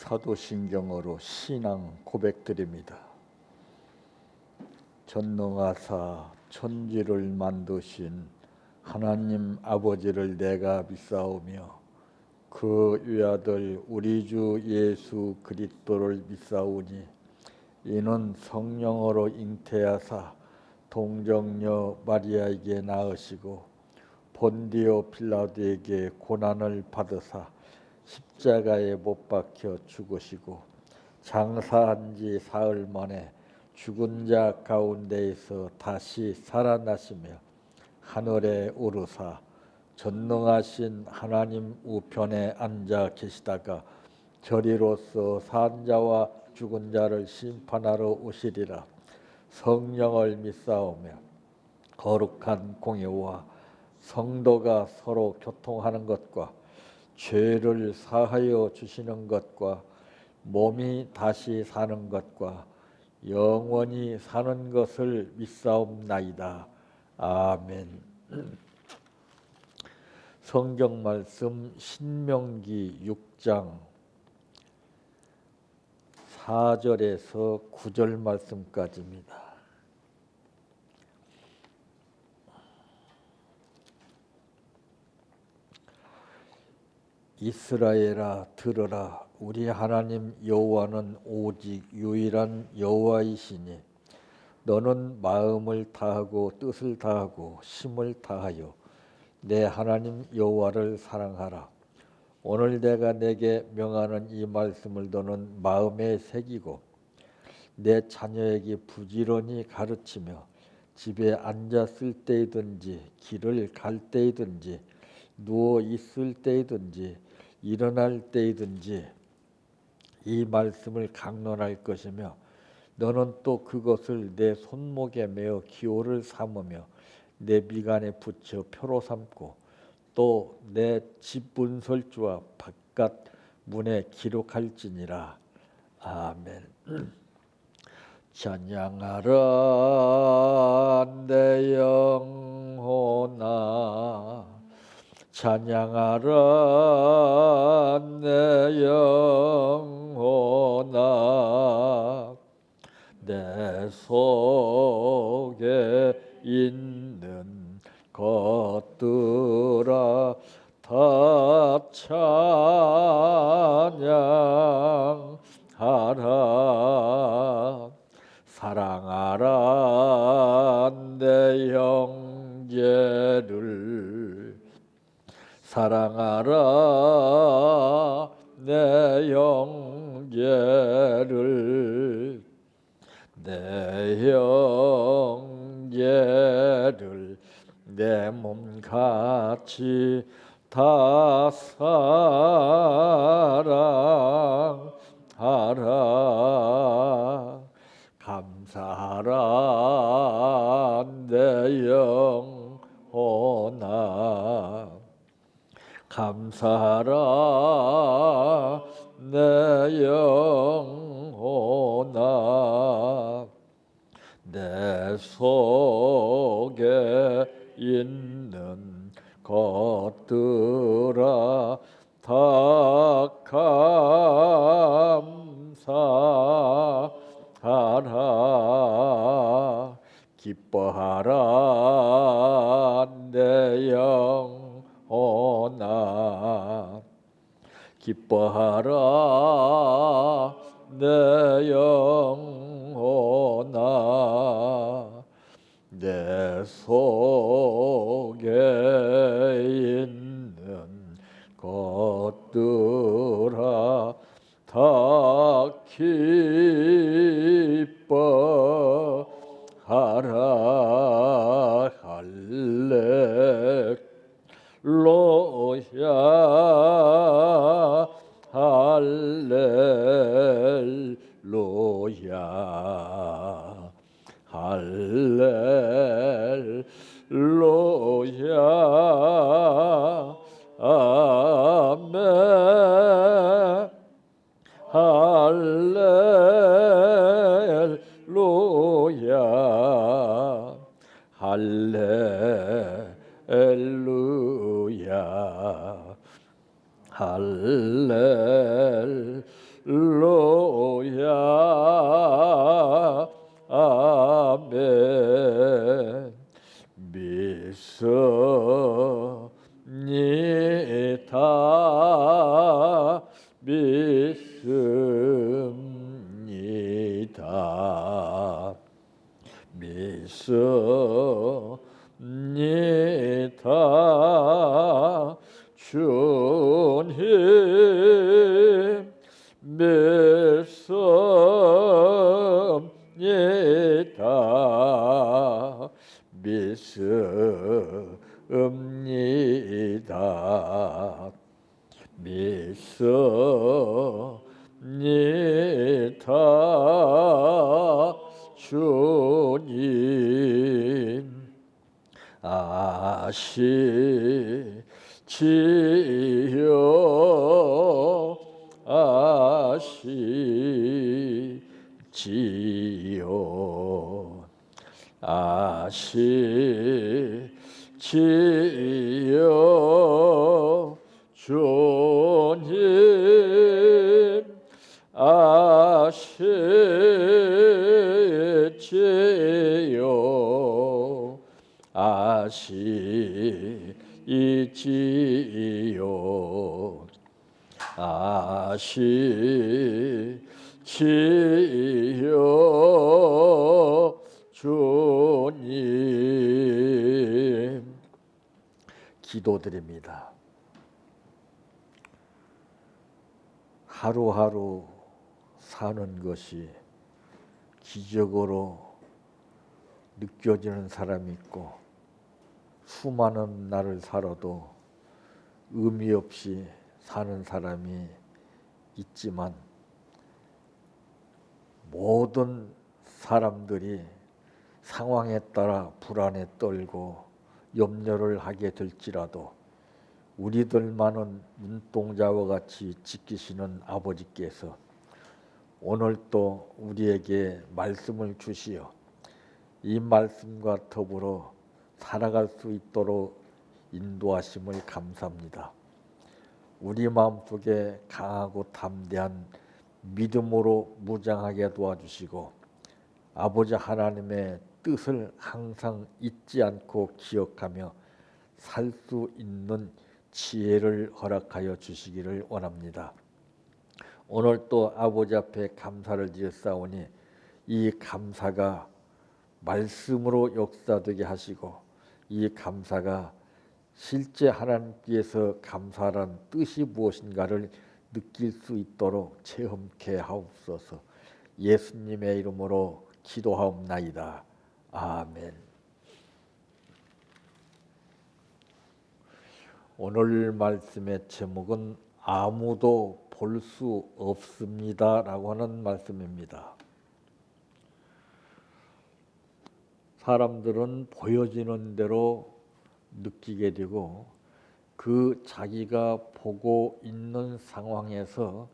사도신경으로 신앙 고백드립니다. 전능하사 천지를 만드신 하나님 아버지를 내가 믿사오며 그 외아들 우리 주 예수 그리스도를 믿사오니 이는 성령으로 잉태하사 동정녀 마리아에게 낳으시고 본디오 빌라도에게 고난을 받으사 십자가에 못 박혀 죽으시고 장사한 지 사흘 만에 죽은 자 가운데에서 다시 살아나시며 하늘에 오르사 전능하신 하나님 우편에 앉아 계시다가 저리로서 산 자와 죽은 자를 심판하러 오시리라. 성령을 믿사오며 거룩한 공예와 성도가 서로 교통하는 것과 죄를 사하여 주시는 것과 몸이 다시 사는 것과 영원히 사는 것을 믿사옵나이다. 아멘. 성경 말씀 신명기 6장 4절에서 9절 말씀까지입니다. 이스라엘아 들으라. 우리 하나님 여호와는 오직 유일한 여호와이시니 너는 마음을 다하고 뜻을 다하고 힘을 다하여 내 하나님 여호와를 사랑하라. 오늘 내가 내게 명하는 이 말씀을 너는 마음에 새기고 내 자녀에게 부지런히 가르치며 집에 앉았을 때이든지 길을 갈 때이든지 누워 있을 때이든지 일어날 때이든지 이 말씀을 강론할 것이며 너는 또 그것을 내 손목에 매어 기호를 삼으며 내 미간에 붙여 표로 삼고 또 내 집 문설주와 바깥 문에 기록할지니라. 아멘. 찬양하라 내 영혼아 찬양하라 내 영혼아 내 속에 있는 것들아 다 찬양하라. 사랑하라 내 형제를 사랑하라 내 형제를 내 형제를 내 몸같이 다 사랑하라. 감사하라 내 영혼아 감사하라 내 영혼아 내 속에 있는 것들아 다 감사하라. 기뻐하라 내 영혼아 기뻐하라 내 영혼아 내 속에 있는 것들아 다 기뻐하라. 할렐루야 할렐루야 할렐루야 아멘. 할렐루야 할렐루야 할렐루야 믿습니다. 믿습니다. 주님 믿습니다. 믿습니다. 믿습니다. 주님 아시지요. 아시지요. 아시지요. 주님 아시지요. 아시지요. 아시지요. 주님 기도드립니다. 하루하루 사는 것이 기적으로 느껴지는 사람이 있고 수많은 날을 살아도 의미 없이 사는 사람이 있지만 모든 사람들이 상황에 따라 불안에 떨고 염려를 하게 될지라도 우리들만은 눈동자와 같이 지키시는 아버지께서 오늘 또 우리에게 말씀을 주시어 이 말씀과 더불어 살아갈 수 있도록 인도하심을 감사합니다. 우리 마음속에 강하고 담대한 믿음으로 무장하게 도와주시고 아버지 하나님의 뜻을 항상 잊지 않고 기억하며 살 수 있는 지혜를 허락하여 주시기를 원합니다. 오늘 또 아버지 앞에 감사를 드렸사오니 이 감사가 말씀으로 역사되게 하시고 이 감사가 실제 하나님께서 감사란 뜻이 무엇인가를 느낄 수 있도록 체험케 하옵소서. 예수님의 이름으로 기도하옵나이다. 아멘. 오늘 말씀의 제목은 아무도 볼 수 없습니다 라고 하는 말씀입니다. 사람들은 보여지는 대로 느끼게 되고 그 자기가 보고 있는 상황에서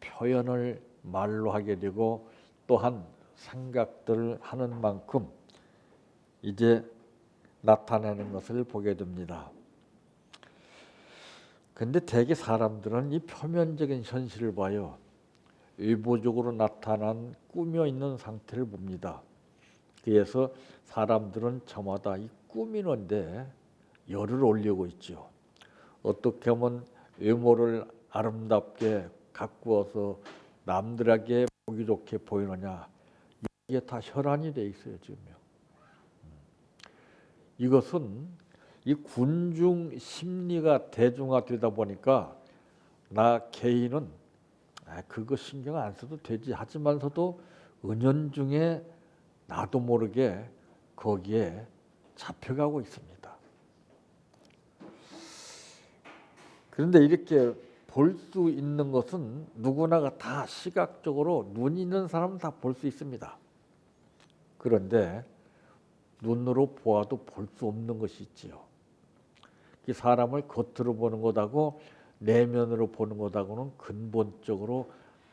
표현을 말로 하게 되고 또한 생각들을 하는 만큼 이제 나타내는 것을 보게 됩니다. 근데 대개 사람들은 이 표면적인 현실을 봐요. 일부적으로 나타난 꾸며 있는 상태를 봅니다. 그래서 사람들은 저마다 이 꾸미는데 열을 올리고 있죠. 어떻게 하면 외모를 아름답게 가꾸어서 남들에게 보기 좋게 보이느냐. 이게 다 혈안이 돼 있어요 지금요. 이것은 이 군중 심리가 대중화되다 보니까 나 개인은 그거 신경 안 써도 되지 하지만서도 은연중에 나도 모르게 거기에 잡혀가고 있습니다. 그런데 이렇게 볼 수 있는 것은 누구나가 다 시각적으로 눈 있는 사람은 다 볼 수 있습니다. 그런데 눈으로 보아도 볼 수 없는 것이 있지요. 이 사람을 겉으로 보는 것하고 내면으로 보는 것하고는 근본적으로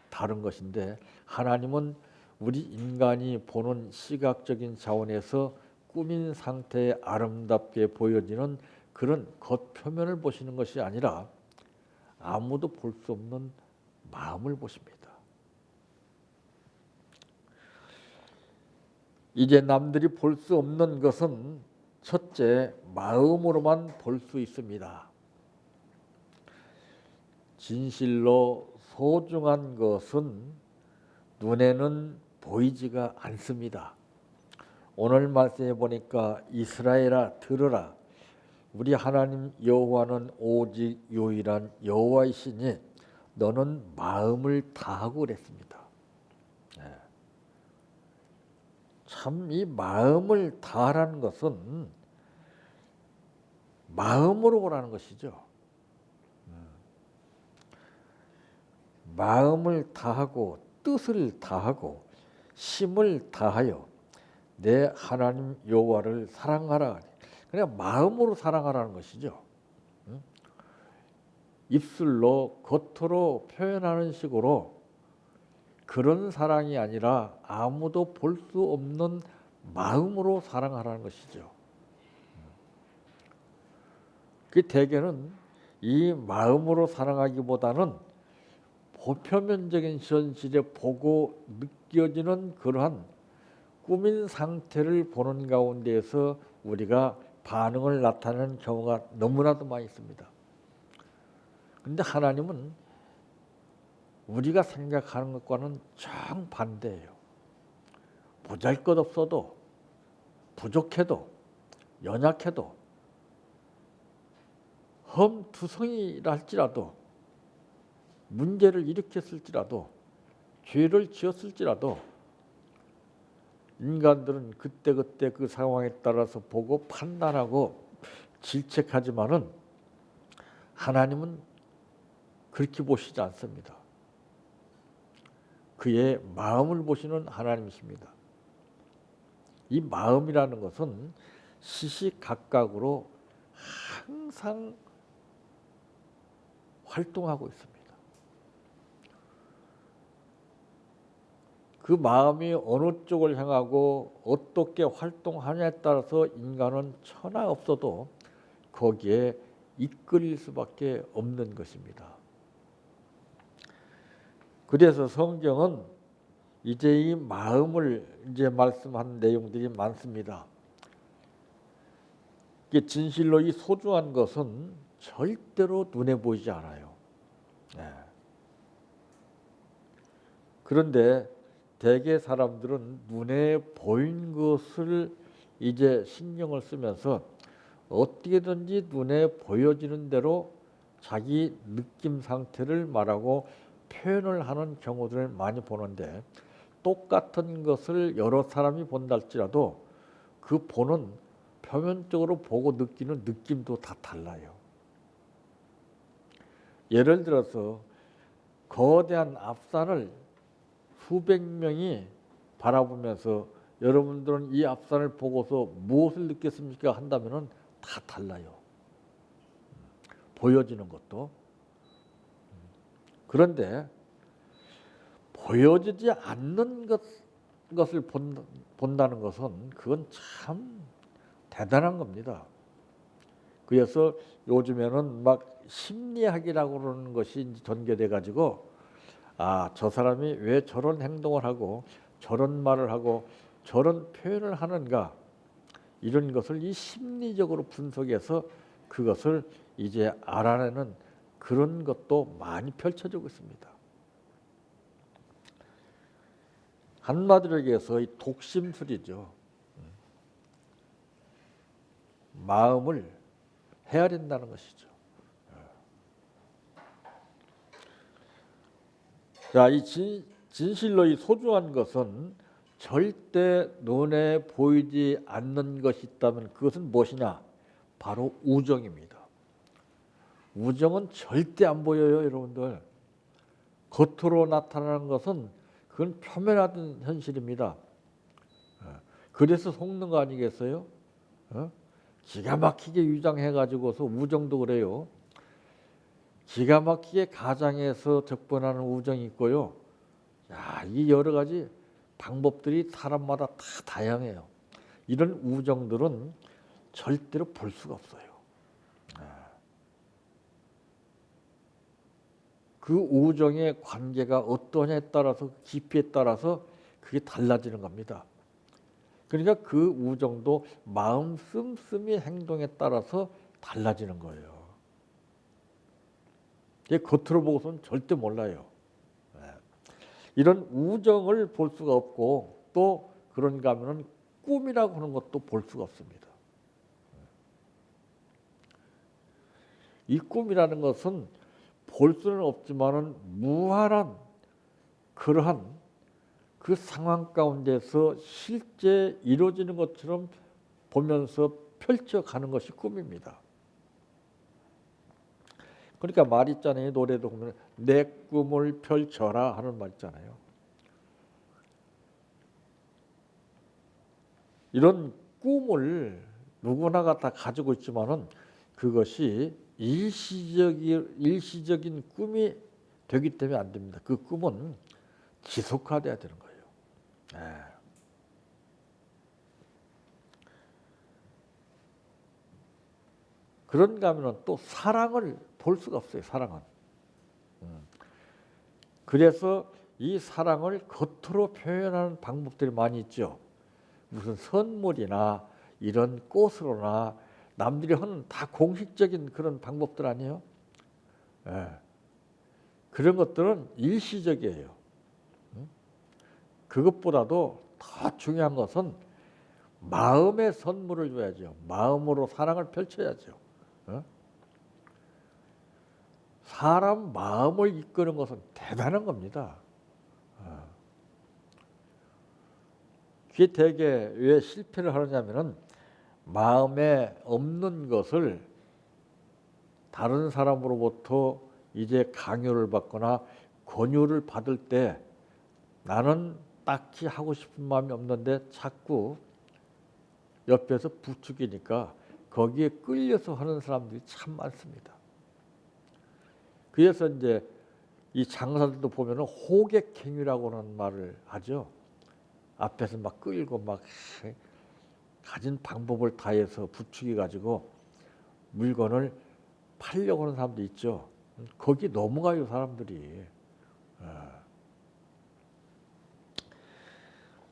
다른 것인데 하나님은 우리 인간이 보는 시각적인 차원에서 꾸민 상태에 아름답게 보여지는 그런 겉표면을 보시는 것이 아니라 아무도 볼 수 없는 마음을 보십니다. 이제 남들이 볼 수 없는 것은 첫째, 마음으로만 볼 수 있습니다. 진실로 소중한 것은 눈에는 보이지가 않습니다. 오늘 말씀해 보니까 이스라엘아 들으라. 우리 하나님 여호와는 오직 유일한 여호와이시니 너는 마음을 다하고 그랬습니다. 참 이 마음을 다하라는 것은 마음으로 보라는 것이죠. 마음을 다하고 뜻을 다하고 힘을 다하여 내 하나님 여호와를 사랑하라. 그냥 마음으로 사랑하라는 것이죠. 입술로 겉으로 표현하는 식으로 그런 사랑이 아니라 아무도 볼 수 없는 마음으로 사랑하라는 것이죠. 그 대개는 이 마음으로 사랑하기보다는 보표면적인 현실에 보고 느껴지는 그러한 꾸민 상태를 보는 가운데에서 우리가 반응을 나타내는 경우가 너무나도 많이 있습니다. 그런데 하나님은 우리가 생각하는 것과는 정반대예요. 보잘것없어도 부족해도 연약해도 험투성이라 할지라도 문제를 일으켰을지라도 죄를 지었을지라도 인간들은 그때그때 그 상황에 따라서 보고 판단하고 질책하지만은 하나님은 그렇게 보시지 않습니다. 그의 마음을 보시는 하나님이십니다. 이 마음이라는 것은 시시각각으로 항상 활동하고 있습니다. 그 마음이 어느 쪽을 향하고 어떻게 활동하냐에 따라서 인간은 천하 없어도 거기에 이끌릴 수밖에 없는 것입니다. 그래서 성경은 이제 이 마음을 이제 말씀한 내용들이 많습니다. 이게 진실로 이 소중한 것은 절대로 눈에 보이지 않아요. 그런데 대개 사람들은 눈에 보인 것을 이제 신경을 쓰면서 어떻게든지 눈에 보여지는 대로 자기 느낌 상태를 말하고 표현을 하는 경우들을 많이 보는데 똑같은 것을 여러 사람이 본다 할지라도 그 보는 표면적으로 보고 느끼는 느낌도 다 달라요. 예를 들어서 거대한 앞산을 수백 명이 바라보면서 여러분들은 이 앞산을 보고서 무엇을 느꼈습니까? 한다면은 다 달라요. 보여지는 것도. 그런데 보여지지 않는 것을 본다는 것은 그건 참 대단한 겁니다. 그래서 요즘에는 막 심리학이라고 그러는 것이 전개돼 가지고 저 사람이 왜 저런 행동을 하고 저런 말을 하고 저런 표현을 하는가 이런 것을 이 심리적으로 분석해서 그것을 이제 알아내는 그런 것도 많이 펼쳐지고 있습니다. 한마디로 얘기해서 이 독심술이죠. 마음을 헤아린다는 것이죠. 자, 이 진실로 이 소중한 것은 절대 눈에 보이지 않는 것이 있다면 그것은 무엇이냐? 바로 우정입니다. 우정은 절대 안 보여요, 여러분들. 겉으로 나타나는 것은 그건 표면화된 현실입니다. 그래서 속는 거 아니겠어요? 기가 막히게 유장해가지고서 우정도 그래요. 기가 막히게 가장해서 적번하는 우정이 있고요. 이 여러 가지 방법들이 사람마다 다 다양해요. 이런 우정들은 절대로 볼 수가 없어요. 그 우정의 관계가 어떠냐에 따라서 깊이에 따라서 그게 달라지는 겁니다. 그러니까 그 우정도 마음 씀씀이 행동에 따라서 달라지는 거예요. 겉으로 보고서는 절대 몰라요. 이런 우정을 볼 수가 없고 또 그런가 하면은 꿈이라고 하는 것도 볼 수가 없습니다. 이 꿈이라는 것은 볼 수는 없지만은 무한한 그러한 그 상황 가운데서 실제 이루어지는 것처럼 보면서 펼쳐가는 것이 꿈입니다. 그러니까 말 있잖아요. 노래도 보면 내 꿈을 펼쳐라 하는 말 있잖아요. 이런 꿈을 누구나가 다 가지고 있지만은 그것이 일시적인 꿈이 되기 때문에 안 됩니다. 그 꿈은 지속화돼야 되는 거예요. 그런가 하면 또 사랑을 볼 수가 없어요. 사랑은. 그래서 이 사랑을 겉으로 표현하는 방법들이 많이 있죠. 무슨 선물이나 이런 꽃으로나 남들이 하는 다 공식적인 그런 방법들 아니에요? 그런 것들은 일시적이에요. 그것보다도 더 중요한 것은 마음의 선물을 줘야죠. 마음으로 사랑을 펼쳐야죠. 사람 마음을 이끄는 것은 대단한 겁니다. 그게 대개 왜 실패를 하느냐면은 마음에 없는 것을 다른 사람으로부터 이제 강요를 받거나 권유를 받을 때 나는 딱히 하고 싶은 마음이 없는데 자꾸 옆에서 부추기니까 거기에 끌려서 하는 사람들이 참 많습니다. 그래서 이제 이 장사들도 보면은 호객행위라고 하는 말을 하죠. 앞에서 막 끌고 막 가진 방법을 다해서 부추기 가지고 물건을 팔려고 하는 사람도 있죠. 거기 넘어가요 사람들이.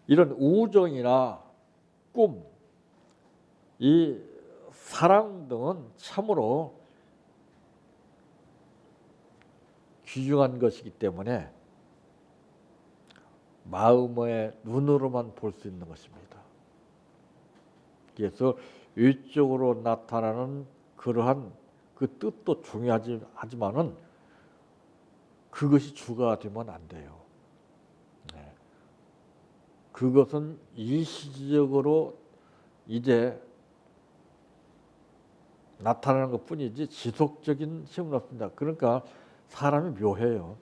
이런 우정이나 꿈, 이 사랑 등은 참으로 귀중한 것이기 때문에 마음의 눈으로만 볼 수 있는 것입니다. 그래서 외적으로 나타나는 그러한 그 뜻도 중요하지만은 그것이 주가 되면 안 돼요. 그것은 일시적으로 이제 나타나는 것뿐이지 지속적인 힘은 없습니다. 그러니까 사람이 묘해요.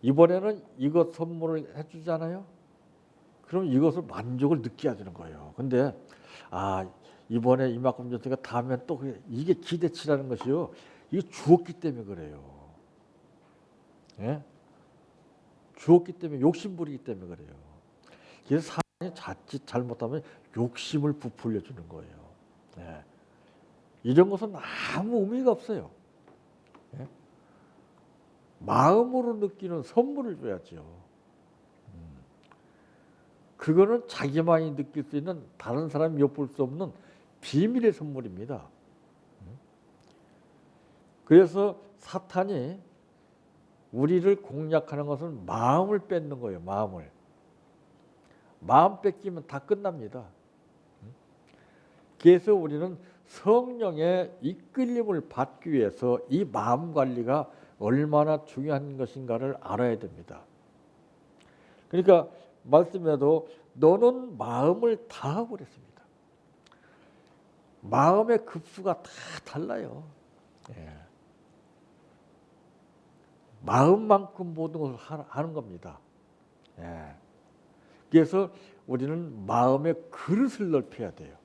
이번에는 이것 선물을 해주잖아요. 그럼 이것을 만족을 느껴야 되는 거예요. 근데 이번에 이만큼 줬으니까 다음엔 또 이게 기대치라는 것이요. 이게 주었기 때문에 그래요. 예? 주었기 때문에 욕심부리기 때문에 그래요. 그래서 사람이 자칫 잘못하면 욕심을 부풀려 주는 거예요. 예. 이런 것은 아무 의미가 없어요. 예? 마음으로 느끼는 선물을 줘야죠. 그거는 자기만이 느낄 수 있는 다른 사람이 엿볼 수 없는 비밀의 선물입니다. 그래서 사탄이 우리를 공략하는 것은 마음을 뺏는 거예요. 마음을. 마음 뺏기면 다 끝납니다. 그래서 우리는 성령의 이끌림을 받기 위해서 이 마음 관리가 얼마나 중요한 것인가를 알아야 됩니다. 그러니까 말씀에도 너는 마음을 다하고 그랬습니다. 마음의 급수가 다 달라요. 예. 마음만큼 모든 것을 하는 겁니다. 예. 그래서 우리는 마음의 그릇을 넓혀야 돼요.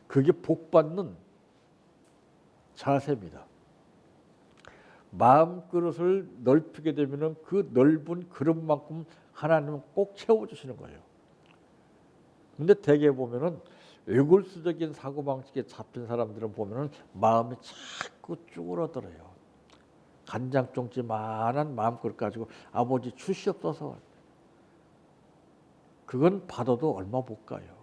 그게 복받는 자세입니다. 마음 그릇을 넓히게 되면 그 넓은 그릇만큼 하나님은 꼭 채워주시는 거예요. 근데 대개 보면은 외골수적인 사고방식에 잡힌 사람들은 보면은 마음이 자꾸 쭈그러들어요. 간장종지만한 마음그릇 가지고 아버지 주시옵소서. 그건 받아도 얼마 못 가요.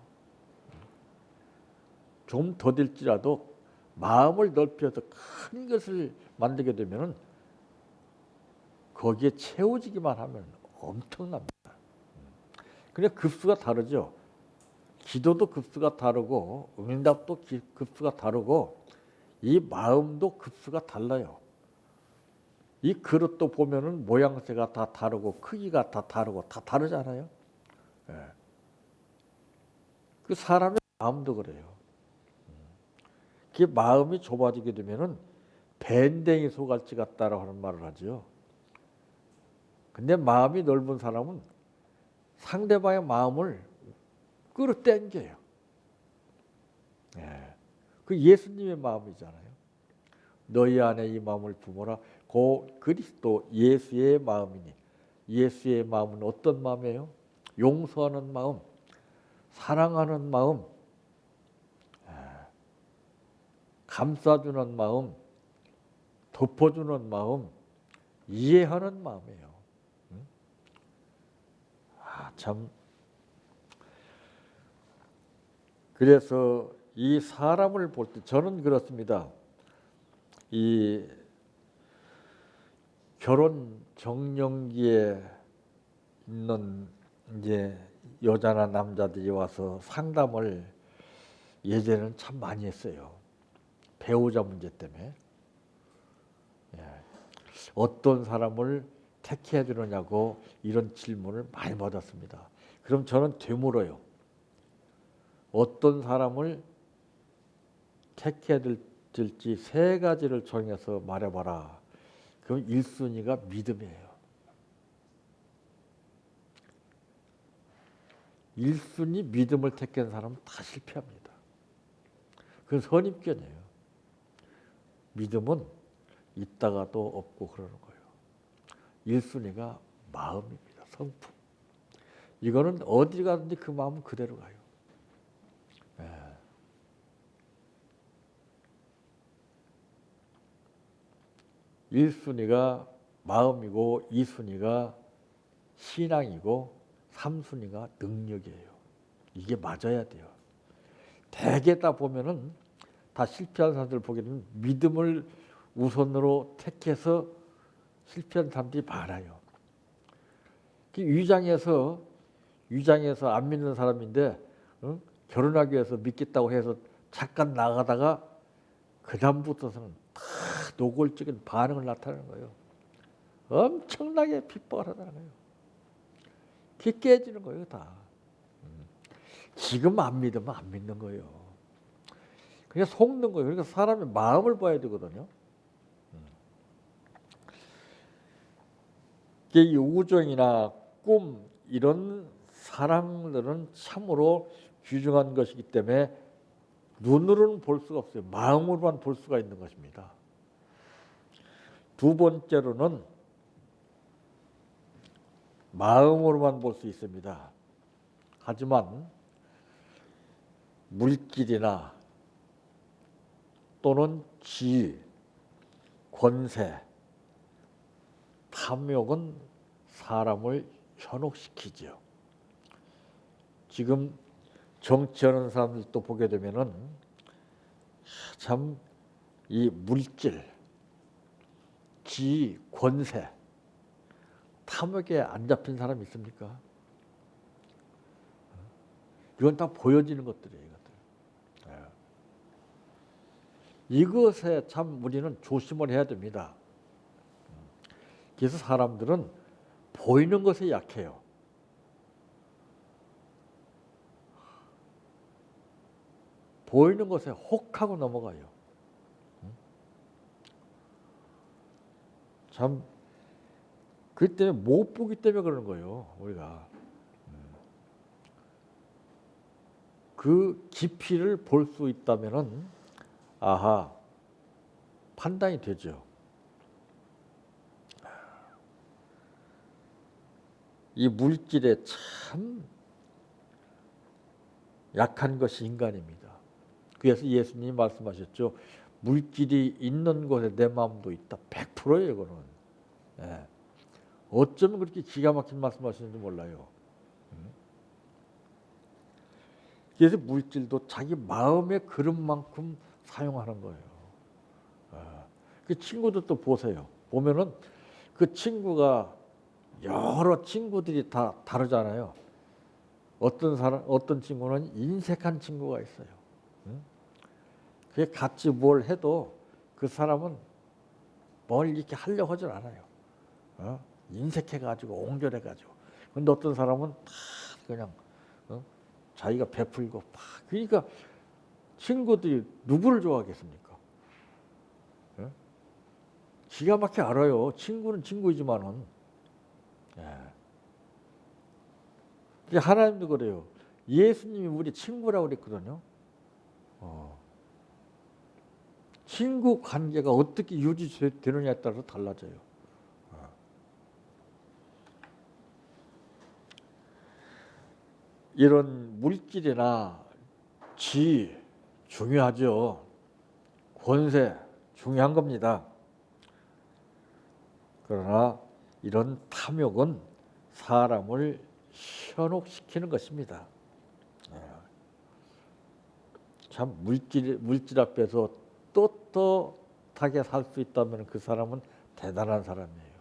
좀 더딜지라도 마음을 넓혀서 큰 것을 만들게 되면은 거기에 채워지기만 하면 엄청납니다. 그냥 급수가 다르죠. 기도도 급수가 다르고 응답도 급수가 다르고 이 마음도 급수가 달라요. 이 그릇도 보면은 모양새가 다 다르고 크기가 다 다르고 다 다르잖아요. 예. 그 사람의 마음도 그래요. 그 마음이 좁아지게 되면은 밴댕이 소갈치 같다라고 하는 말을 하죠. 근데 마음이 넓은 사람은 상대방의 마음을 끌어당겨요. 예. 그 예수님의 마음이잖아요. 너희 안에 이 마음을 품어라. 고 그리스도 예수의 마음이니. 예수의 마음은 어떤 마음이에요? 용서하는 마음, 사랑하는 마음, 감싸주는 마음, 덮어주는 마음, 이해하는 마음이에요. 참. 그래서 이 사람을 볼 때 저는 그렇습니다. 이 결혼 정년기에 있는 이제 여자나 남자들이 와서 상담을 예전에는 참 많이 했어요. 배우자 문제 때문에. 예. 어떤 사람을 택해야 되느냐고 이런 질문을 많이 받았습니다. 그럼 저는 되물어요. 어떤 사람을 택해야 될지 세 가지를 정해서 말해봐라. 그럼 1순위가 믿음이에요. 1순위 믿음을 택한 사람은 다 실패합니다. 그건 선입견이에요. 믿음은 있다가도 없고 그러는 거예요. 1순위가 마음입니다. 성품. 이거는 어디 가든지 그 마음은 그대로 가요. 예. 1순위가 마음이고 2순위가 신앙이고 3순위가 능력이에요. 이게 맞아야 돼요. 대개 다 보면은 다 실패한 사람들 보기에는 믿음을 우선으로 택해서 실패한 사람들이 많아요. 위장해서 안 믿는 사람인데 결혼하기 위해서 믿겠다고 해서 잠깐 나가다가 그 다음부터서는 다 노골적인 반응을 나타내는 거예요. 엄청나게 핍박을 하다는 거예요. 그게 깨지는 거예요, 다. 지금 안 믿으면 안 믿는 거예요. 그냥 속는 거예요. 그러니까 사람의 마음을 봐야 되거든요. 이 우정이나 꿈 이런 사랑들은 참으로 귀중한 것이기 때문에 눈으로는 볼 수가 없어요. 마음으로만 볼 수가 있는 것입니다. 두 번째로는 마음으로만 볼 수 있습니다. 하지만 물질이나 또는 지위, 권세, 탐욕은 사람을 현혹시키죠. 지금 정치하는 사람들도 보게 되면은 참 이 물질, 지위, 권세, 탐욕에 안 잡힌 사람이 있습니까? 이건 다 보여지는 것들이에요. 이것에 참 우리는 조심을 해야 됩니다. 그래서 사람들은 보이는 것에 약해요. 보이는 것에 혹하고 넘어가요. 참 그 때문에 못 보기 때문에 그러는 거예요. 우리가 그 깊이를 볼 수 있다면은 아하 판단이 되죠. 이 물질에 참 약한 것이 인간입니다. 그래서 예수님이 말씀하셨죠. 물질이 있는 곳에 내 마음도 있다. 100%예요, 이거는. 예. 어쩌면 그렇게 기가 막힌 말씀하시는지 몰라요. 그래서 물질도 자기 마음의 그릇만큼 사용하는 거예요. 그 친구들도 보세요. 보면은 그 친구가 여러 친구들이 다 다르잖아요. 어떤 친구는 인색한 친구가 있어요. 응? 그게 같이 뭘 해도 그 사람은 뭘 이렇게 하려고 하질 않아요. 인색해가지고 옹졸해가지고. 근데 어떤 사람은 다 그냥 자기가 베풀고 막. 그러니까 친구들이 누구를 좋아하겠습니까? 기가 막히게 알아요. 친구는 친구이지만은. 예. 하나님도 그래요. 예수님이 우리 친구라고 그랬거든요. 친구 관계가 어떻게 유지되느냐에 따라서 달라져요. 이런 물질이나 지 중요하죠. 권세 중요한 겁니다. 그러나 이런 탐욕은 사람을 현혹시키는 것입니다. 참 물질 앞에서 떳떳하게 살 수 있다면 그 사람은 대단한 사람이에요.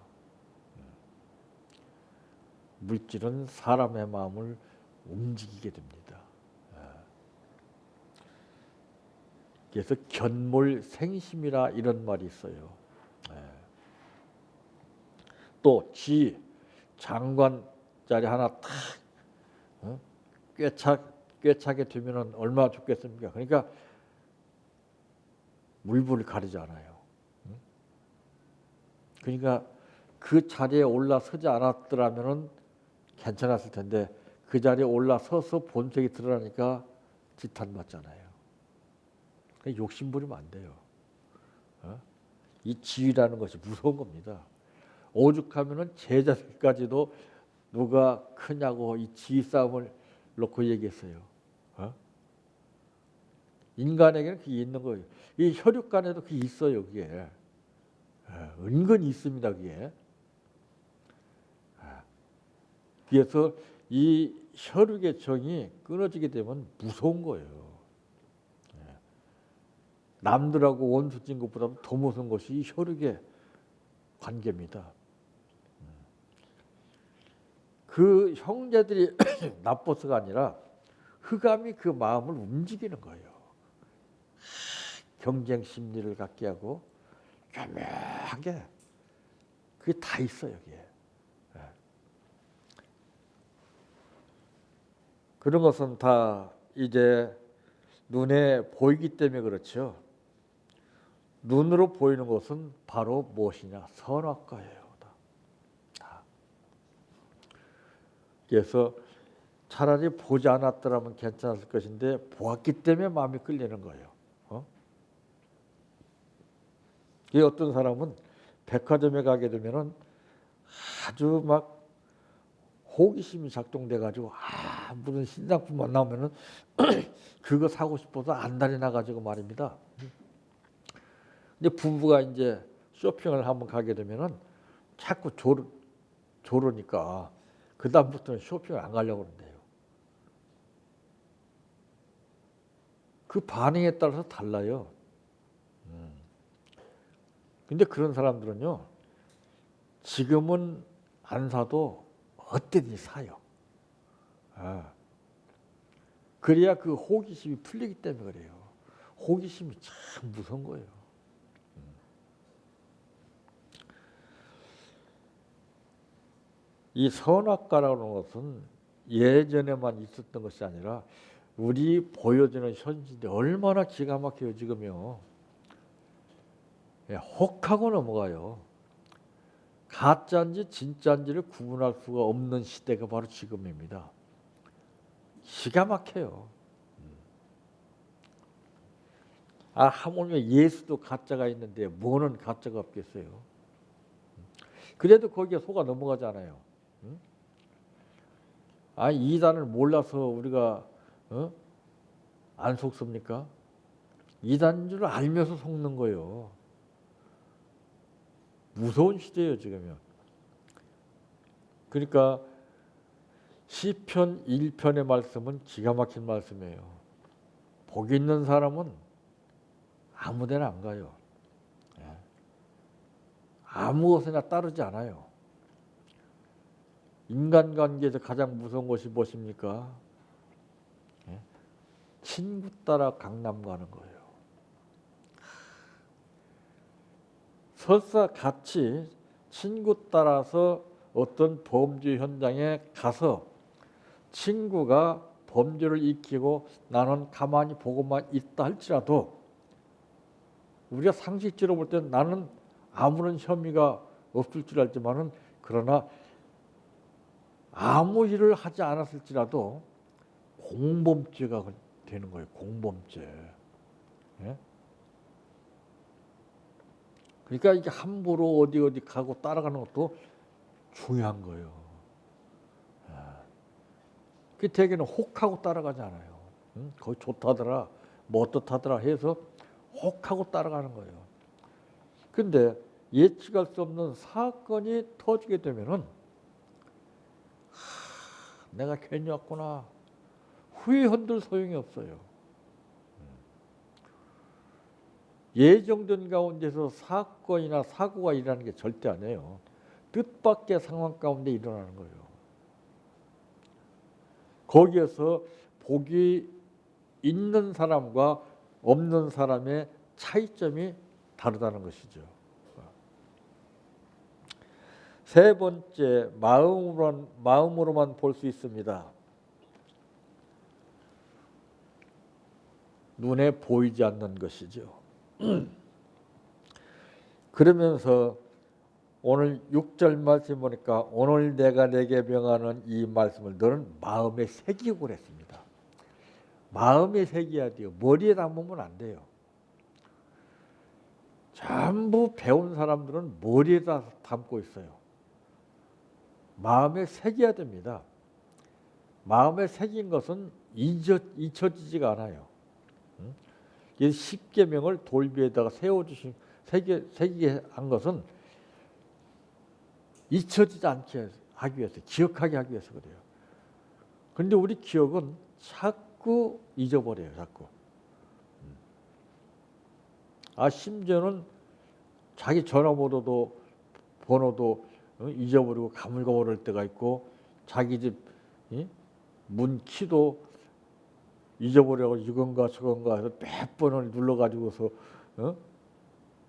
물질은 사람의 마음을 움직이게 됩니다. 그래서 견몰생심이라 이런 말이 있어요. 또 장관 자리 하나 탁 꿰차게 되면 얼마나 좋겠습니까? 그러니까 물불을 가리지 않아요. 그러니까 그 자리에 올라서지 않았더라면 괜찮았을 텐데 그 자리에 올라서서 본색이 드러나니까 지탄받잖아요. 욕심 부리면 안 돼요. 이 지위라는 것이 무서운 겁니다. 오죽하면은 제자들까지도 누가 크냐고 이 지위 싸움을 놓고 얘기했어요. 인간에게는 그게 있는 거예요. 이 혈육간에도 그게 있어요. 그게 은근히 있습니다. 그게. 그래서 이 혈육의 정이 끊어지게 되면 무서운 거예요. 남들하고 원수 진 것보다 더 무서운 것이 이 혈육의 관계입니다. 그 형제들이 나빠서가 아니라 흑암이 그 마음을 움직이는 거예요. 경쟁 심리를 갖게 하고 교묘하게 그게 다 있어요. 여기에. 그런 것은 다 이제 눈에 보이기 때문에 그렇죠. 눈으로 보이는 것은 바로 무엇이냐? 선악과예요. 그래서 차라리 보지 않았더라면 괜찮았을 것인데 보았기 때문에 마음이 끌리는 거예요. 어떤 사람은 백화점에 가게 되면은 아주 막 호기심이 작동돼 가지고 무슨 신상품만 나오면은 그거 사고 싶어서 안달이 나 가지고 말입니다. 근데 부부가 이제 쇼핑을 한번 가게 되면은 자꾸 조르니까 그 다음부터는 쇼핑을 안 가려고 그런대요. 그 반응에 따라서 달라요. 근데 그런 사람들은요, 지금은 안 사도 어때든지 사요. 그래야 그 호기심이 풀리기 때문에 그래요. 호기심이 참 무서운 거예요. 이 선악과라는 것은 예전에만 있었던 것이 아니라 우리 보여지는 현실이 얼마나 기가 막혀요 지금요. 혹하고 넘어가요. 가짜인지 진짜인지를 구분할 수가 없는 시대가 바로 지금입니다. 기가 막혀요. 하물며 예수도 가짜가 있는데 뭐는 가짜가 없겠어요. 그래도 거기에 속아 넘어가잖아요. 이단을 몰라서 우리가 안 속습니까? 이단인 줄 알면서 속는 거예요. 무서운 시대예요 지금요. 그러니까 시편 1편의 말씀은 기가 막힌 말씀이에요. 복 있는 사람은 아무 데나 안 가요. 아무 곳에나 따르지 않아요. 인간관계에서 가장 무서운 것이 무엇입니까? 예? 친구 따라 강남 가는 거예요. 설사 같이 친구 따라서 어떤 범죄 현장에 가서 친구가 범죄를 익히고 나는 가만히 보고만 있다 할지라도 우리가 상식적으로 볼 때는 나는 아무런 혐의가 없을 줄 알지만은 그러나 아무 일을 하지 않았을지라도 공범죄가 되는 거예요. 공범죄. 예? 그러니까 이게 함부로 어디 가고 따라가는 것도 중요한 거예요. 그 대개는 혹하고 따라가지 않아요. 거기 좋다더라, 뭐 어떻다더라 해서 혹하고 따라가는 거예요. 근데 예측할 수 없는 사건이 터지게 되면은 내가 괜히 왔구나. 후회 한들 소용이 없어요. 예정된 가운데서 사건이나 사고가 일어나는 게 절대 아니에요. 뜻밖의 상황 가운데 일어나는 거예요. 거기에서 복이 있는 사람과 없는 사람의 차이점이 다르다는 것이죠. 세 번째, 마음으로만 볼 수 있습니다. 눈에 보이지 않는 것이죠. 그러면서 오늘 6절 말씀 보니까 오늘 내가 내게 명하는 이 말씀을 너는 마음에 새기고 그랬습니다. 마음에 새겨야 돼요. 머리에 담으면 안 돼요. 전부 배운 사람들은 머리에다 담고 있어요. 마음에 새겨야 됩니다. 마음에 새긴 것은 잊혀지지가 않아요. 이 십계명을 돌비에다가 세워주신 새기게 한 것은 잊혀지지 않게 하기 위해서, 기억하게 하기 위해서 그래요. 그런데 우리 기억은 자꾸 잊어버려요. 자꾸. 심지어는 자기 전화번호도 잊어버리고 가물가물할 때가 있고 자기 집 문 키도 잊어버려고 이건가 저건가 해서 몇 번을 눌러가지고서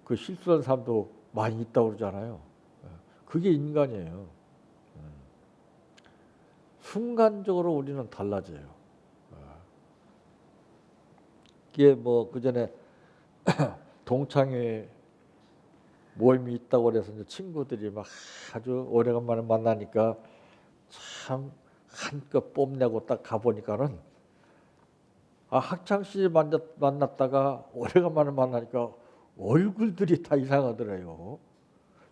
그 실수한 사람도 많이 있다고 그러잖아요. 그게 인간이에요. 순간적으로 우리는 달라져요. 이게 뭐 그전에 동창회 모임이 있다고 그래서 이제 친구들이 막 아주 오래간만에 만나니까 참 한껏 뽐내고 딱 가보니까는 학창 시절 만났다가 오래간만에 만나니까 얼굴들이 다 이상하더래요.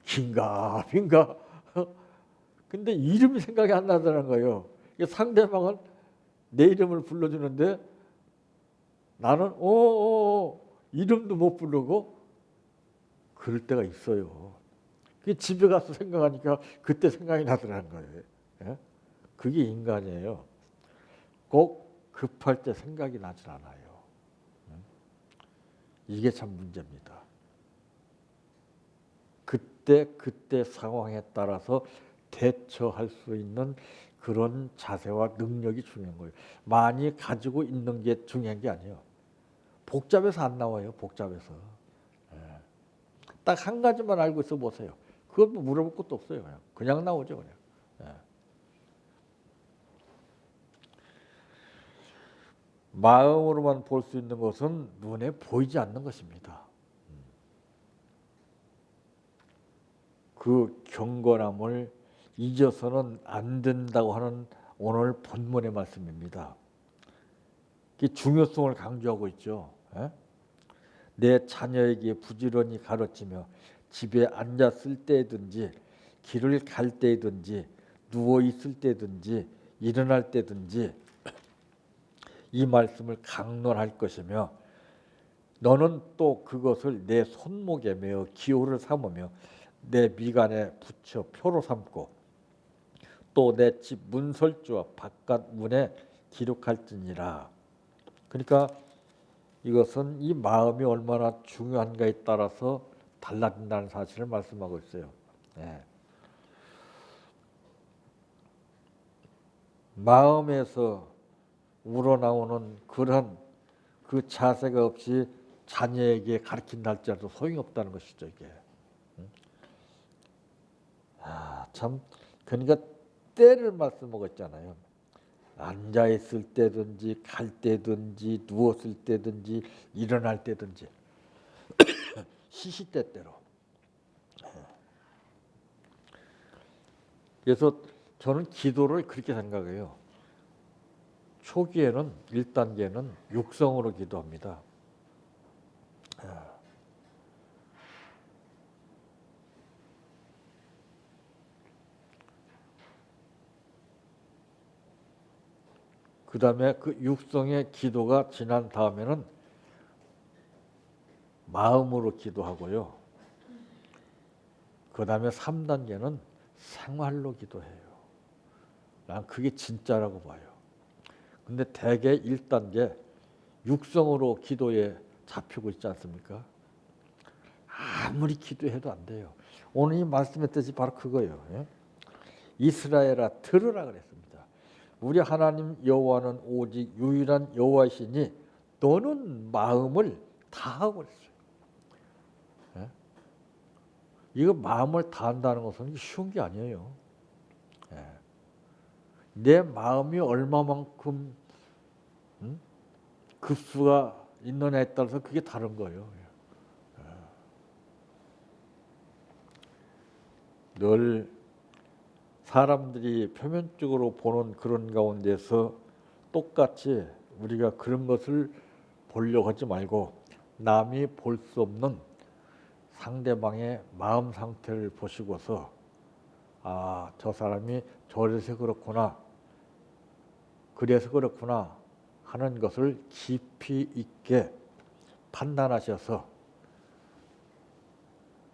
긴가 빈가. 근데 이름이 생각이 안 나더라는 거예요. 상대방은 내 이름을 불러주는데 나는 이름도 못 부르고 그럴 때가 있어요. 집에 가서 생각하니까 그때 생각이 나더라는 거예요. 예? 그게 인간이에요. 꼭 급할 때 생각이 나질 않아요. 이게 참 문제입니다. 그때 상황에 따라서 대처할 수 있는 그런 자세와 능력이 중요한 거예요. 많이 가지고 있는 게 중요한 게 아니에요. 복잡해서 안 나와요. 복잡해서. 딱 한 가지만 알고 있어 보세요. 그건 뭐 물어볼 것도 없어요. 그냥 나오죠. 그냥. 마음으로만 볼 수 있는 것은 눈에 보이지 않는 것입니다. 그 경건함을 잊어서는 안 된다고 하는 오늘 본문의 말씀입니다. 중요성을 강조하고 있죠. 내 자녀에게 부지런히 가르치며 집에 앉았을 때든지 길을 갈 때든지 누워 있을 때든지 일어날 때든지 이 말씀을 강론할 것이며 너는 또 그것을 내 손목에 매어 기호를 삼으며 내 미간에 붙여 표로 삼고 또 내 집 문설주와 바깥 문에 기록할지니라. 그러니까 이것은 이 마음이 얼마나 중요한가에 따라서 달라진다는 사실을 말씀하고 있어요. 마음에서 우러나오는 그런 그 자세가 없이 자녀에게 가르친다 할지라도 소용이 없다는 것이죠, 이게. 참, 그러니까 때를 말씀먹었잖아요. 앉아 있을 때든지 갈 때든지 누웠을 때든지 일어날 때든지 시시때때로. 그래서 저는 기도를 그렇게 생각해요. 초기에는 1단계는 육성으로 기도합니다. 그 다음에 그 육성의 기도가 지난 다음에는 마음으로 기도하고요. 그 다음에 3단계는 생활로 기도해요. 난 그게 진짜라고 봐요. 근데 대개 1단계 육성으로 기도에 잡히고 있지 않습니까? 아무리 기도해도 안 돼요. 오늘 이 말씀했듯이 바로 그거예요. 예? 이스라엘아 들으라 그랬습니다. 우리 하나님 여호와는 오직 유일한 여호와이시니 너는 마음을 다하고 그랬어요. 예? 이거 마음을 다한다는 것은 쉬운 게 아니에요. 예. 내 마음이 얼마만큼 급수가 있느냐에 따라서 그게 다른 거예요. 늘 사람들이 표면적으로 보는 그런 가운데서 똑같이 우리가 그런 것을 보려고 하지 말고 남이 볼 수 없는 상대방의 마음 상태를 보시고서 저 사람이 저래서 그렇구나, 그래서 그렇구나 하는 것을 깊이 있게 판단하셔서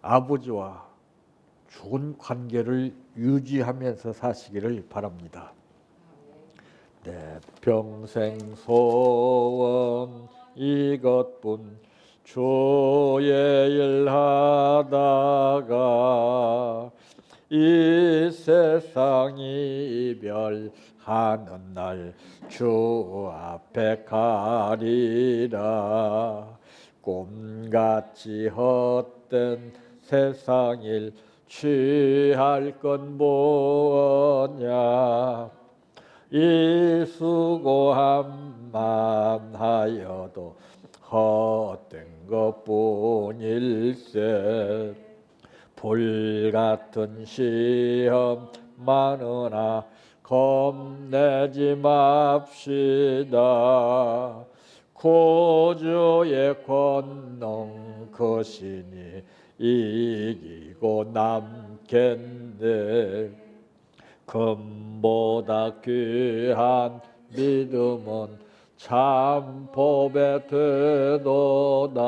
아버지와 좋은 관계를 유지하면서 사시기를 바랍니다. 내 평생 소원 이것뿐 주의 일 하다가 이 세상 이별하는 날 주 앞에 가리라. 꿈같이 헛된 세상 일 취할 건 뭐냐. 이 수고함만 하여도 헛된 것뿐일세. 불같은 시험 많으나 겁내지 맙시다. 구주의 권능 크시니 이기고 남겠네. 금보다 귀한 믿음은 참 법에 되도다.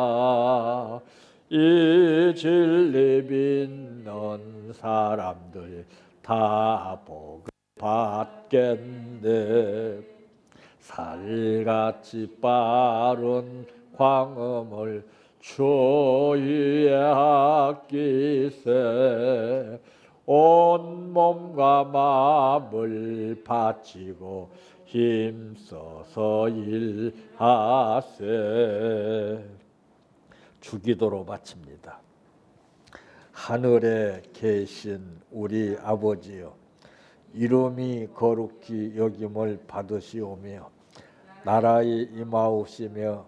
이 진리 믿는 사람들 다 복을 받겠네. 살같이 빠른 광음을 주위에 아끼세. 온 몸과 마음을 바치고 힘써서 일하세. 주기도로 마칩니다. 하늘에 계신 우리 아버지여, 이름이 거룩히 여김을 받으시오며 나라의 임하옵시며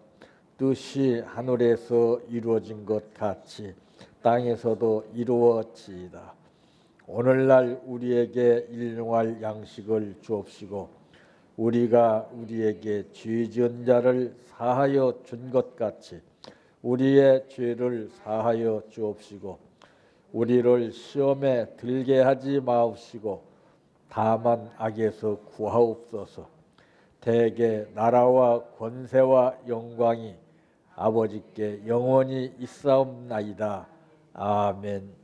뜻이 하늘에서 이루어진 것 같이 땅에서도 이루어지이다. 오늘날 우리에게 일용할 양식을 주옵시고 우리가 우리에게 죄 지은 자를 사하여 준 것 같이 우리의 죄를 사하여 주옵시고 우리를 시험에 들게 하지 마옵시고 다만 악에서 구하옵소서. 대개 나라와 권세와 영광이 아버지께 영원히 있사옵나이다. 아멘.